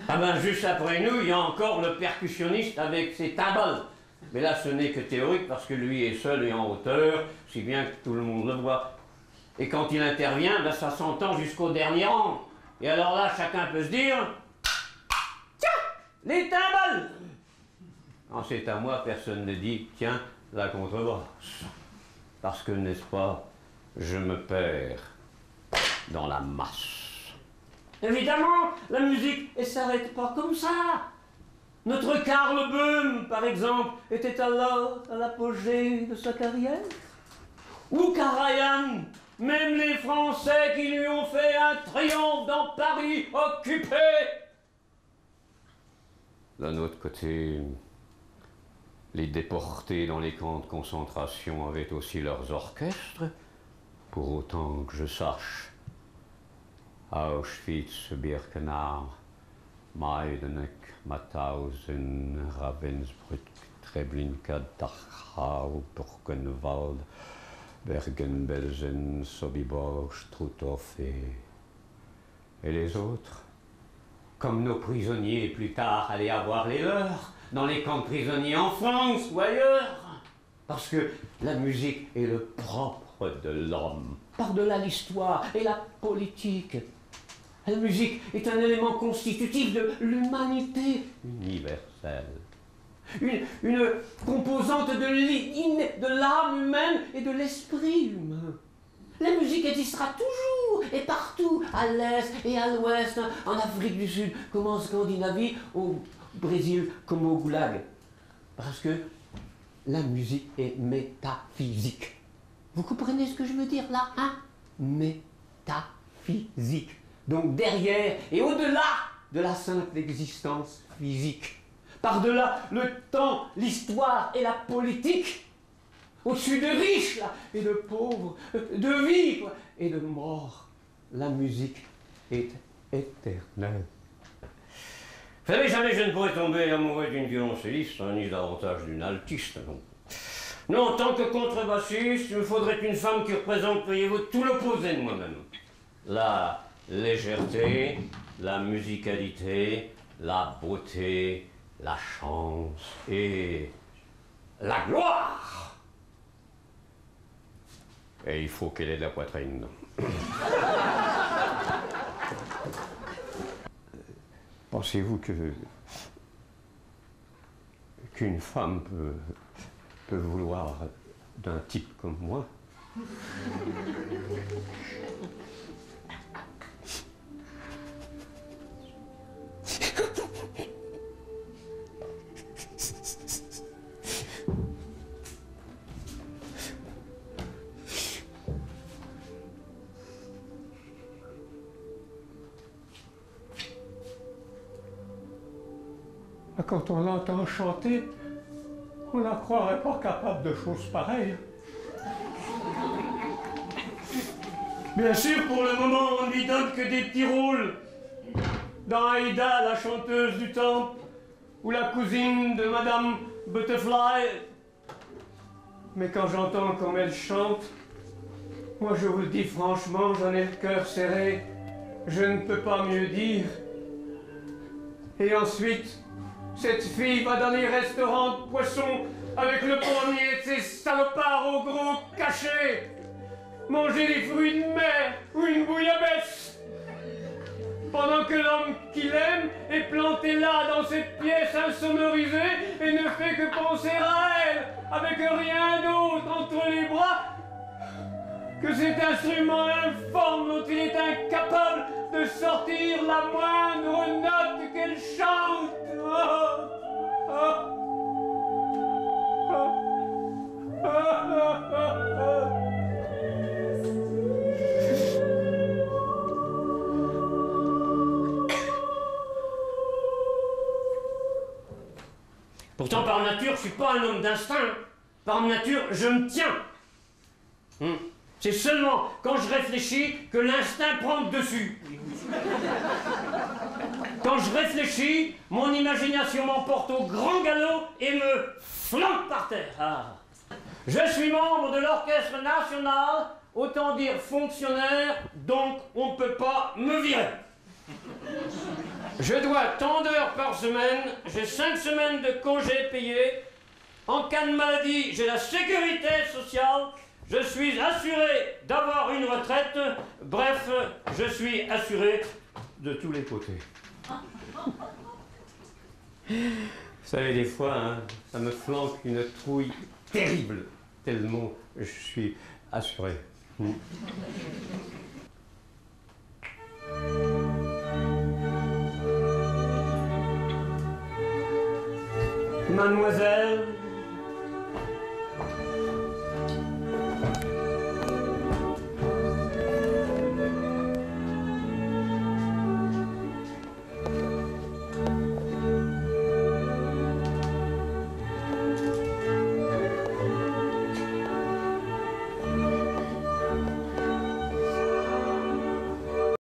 Ah ben, juste après nous, il y a encore le percussionniste avec ses timbales. Mais là, ce n'est que théorique parce que lui est seul et en hauteur, si bien que tout le monde le voit. Et quand il intervient, ben, ça s'entend jusqu'au dernier rang. Et alors là, chacun peut se dire... Tiens, les timbales! Quand c'est à moi, personne ne dit, tiens, la contrebasse. Parce que, n'est-ce pas, je me perds dans la masse. Évidemment, la musique, elle s'arrête pas comme ça. Notre Karl Böhm, par exemple, était alors à l'apogée de sa carrière. Ou Karajan, même les Français qui lui ont fait un triomphe dans Paris occupé. D'un autre côté, les déportés dans les camps de concentration avaient aussi leurs orchestres, pour autant que je sache. Auschwitz, Birkenau, Majdanek, Mauthausen, Ravensbrück, Treblinka, Dachau, Buchenwald, Bergen-Belsen, Sobibor, Struthof et les autres. Comme nos prisonniers plus tard allaient avoir les leurs, dans les camps de prisonniers en France ou ailleurs. Parce que la musique est le propre de l'homme, par-delà l'histoire et la politique. La musique est un élément constitutif de l'humanité universelle. Une composante de l'âme humaine et de l'esprit humain. La musique existera toujours et partout, à l'est et à l'ouest, en Afrique du Sud comme en Scandinavie, au Brésil comme au Goulag. Parce que la musique est métaphysique. Vous comprenez ce que je veux dire là, hein? Métaphysique. Donc derrière et au-delà de la simple existence physique. Par-delà le temps, l'histoire et la politique. Au-dessus de riches là, et de pauvres, de vie quoi, et de mort. La musique est éternelle. Vous savez, jamais je ne pourrais tomber amoureux d'une violoncelliste, hein, ni davantage d'une altiste. Non. Non, en tant que contrebassiste, il me faudrait une femme qui représente, voyez-vous, tout l'opposé de moi-même. La légèreté, la musicalité, la beauté, la chance et la gloire. Et il faut qu'elle ait de la poitrine. Pensez-vous qu'une femme peut vouloir d'un type comme moi? Quand on l'entend chanter, on ne la croirait pas capable de choses pareilles. Bien sûr, pour le moment, on ne lui donne que des petits rôles. Dans Aïda, la chanteuse du temple, ou la cousine de Madame Butterfly. Mais quand j'entends comme elle chante, moi je vous le dis franchement, j'en ai le cœur serré. Je ne peux pas mieux dire. Et ensuite, cette fille va dans les restaurants de poissons avec le premier de ces salopards au gros cachet, manger des fruits de mer ou une bouillabaisse, pendant que l'homme qu'il aime est planté là dans cette pièce insonorisée et ne fait que penser à elle, avec rien d'autre entre les bras que cet instrument informe dont il est incapable de sortir la moindre note qu'elle chante. Pourtant, par nature, je ne suis pas un homme d'instinct. Par nature, je me tiens. C'est seulement quand je réfléchis que l'instinct prend le dessus. Quand je réfléchis, mon imagination m'emporte au grand galop et me flanque par terre. Ah. Je suis membre de l'Orchestre National, autant dire fonctionnaire, donc on ne peut pas me virer. Je dois tant d'heures par semaine, j'ai 5 semaines de congés payés. En cas de maladie, j'ai la sécurité sociale. Je suis assuré d'avoir une retraite. Bref, je suis assuré de tous les côtés. Vous savez, des fois, hein, ça me flanque une trouille terrible, tellement je suis assuré. Mademoiselle,